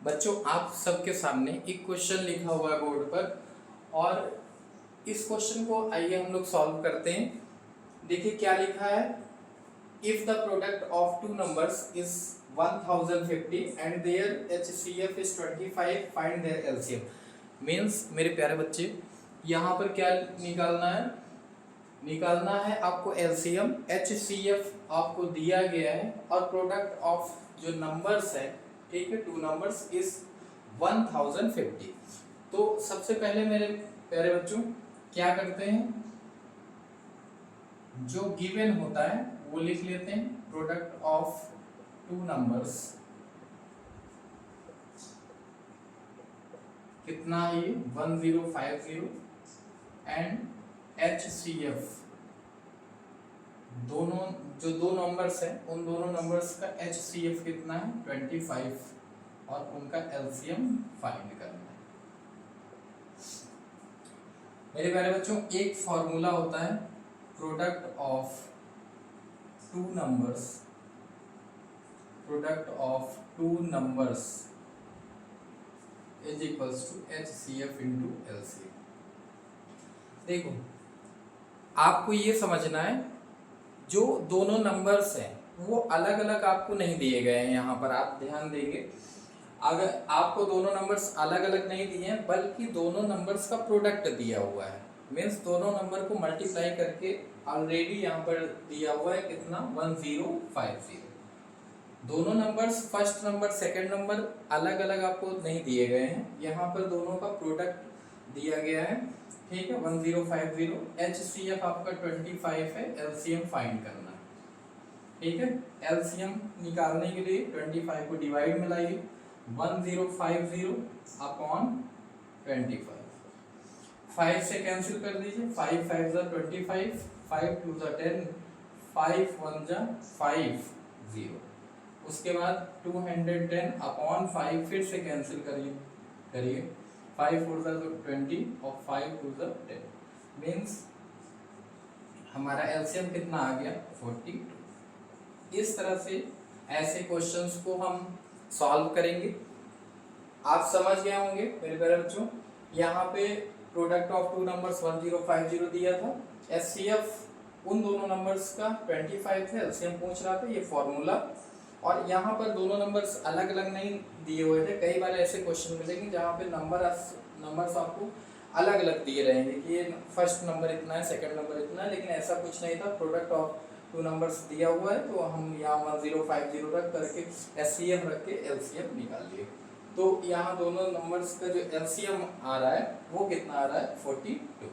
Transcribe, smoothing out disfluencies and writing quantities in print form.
बच्चों आप सबके सामने एक क्वेश्चन लिखा हुआ है बोर्ड पर और इस क्वेश्चन को आइए हम लोग सॉल्व करते हैं। देखिए क्या लिखा है, if the product of two numbers is 1050 and their HCF is 25, find their LCM। Means मेरे प्यारे बच्चे यहाँ पर क्या निकालना है आपको LCM। HCF आपको दिया गया है और प्रोडक्ट ऑफ जो नंबर्स है, ठीक है, टू नंबर्स इज 1050। तो सबसे पहले मेरे प्यारे बच्चों क्या करते हैं, जो गिवन होता है वो लिख लेते हैं। प्रोडक्ट ऑफ टू नंबर्स कितना है ये 1050 एंड HCF दोनों जो दो नंबर्स हैं उन दोनों नंबर्स का HCF कितना है 25 और उनका LCM फाइंड करना है। मेरे प्यारे बच्चों एक फॉर्मूला होता है product of two numbers is equals to HCF into LCM। देखो आपको ये समझना है, जो दोनों नंबर्स हैं वो अलग अलग आपको नहीं दिए गए हैं। यहाँ पर आप ध्यान देंगे, अगर आपको दोनों नंबर्स अलग अलग नहीं दिए हैं बल्कि दोनों नंबर्स का प्रोडक्ट दिया हुआ है। मीन्स दोनों नंबर को मल्टीप्लाई करके ऑलरेडी यहाँ पर दिया हुआ है कितना 1050। दोनों numbers first number second number अलग अलग आपको नहीं दिए गए हैं, यहाँ पर दोनों का प्रोडक्ट दिया गया है, ठीक है 1050। HCF आपका 25 है, LCM फाइंड करना है, ठीक है। LCM निकालने के लिए 25 को डिवाइड में लाइए, 1050 अपॉन 25, 5 से कैंसिल कर दीजिए, 5 5 जा 25, 5 2 जा 10, 5 1 जा 5 0। उसके बाद 210 अपॉन 5 फिर से कैंसिल करिए 5 4 जा 20 और 5 2 जा 10। मीन्स हमारा LCM कितना आ गया 42। इस तरह से ऐसे क्वेश्चंस को हम सॉल्व करेंगे। आप समझ गए होंगे मेरे प्यारे बच्चों, यहाँ पे प्रोडक्ट ऑफ टू नंबर्स 1050 दिया था, HCF उन दोनों नंबर्स का 25 थे, LCM पूछ रहा था, ये फॉर्मूला। और यहाँ पर दोनों नंबर्स अलग अलग नहीं दिए हुए थे। कई बार ऐसे क्वेश्चन मिलेंगे जहाँ पे नंबर्स आपको अलग अलग दिए रहेंगे कि ये फर्स्ट नंबर इतना है, सेकंड नंबर इतना है, लेकिन ऐसा कुछ नहीं था। प्रोडक्ट ऑफ टू नंबर्स दिया हुआ है तो हम यहाँ 1050 रख करके HCF रख के LCM निकाल लिए। तो यहाँ दोनों नंबर्स का जो LCM आ रहा है वो कितना आ रहा है 42।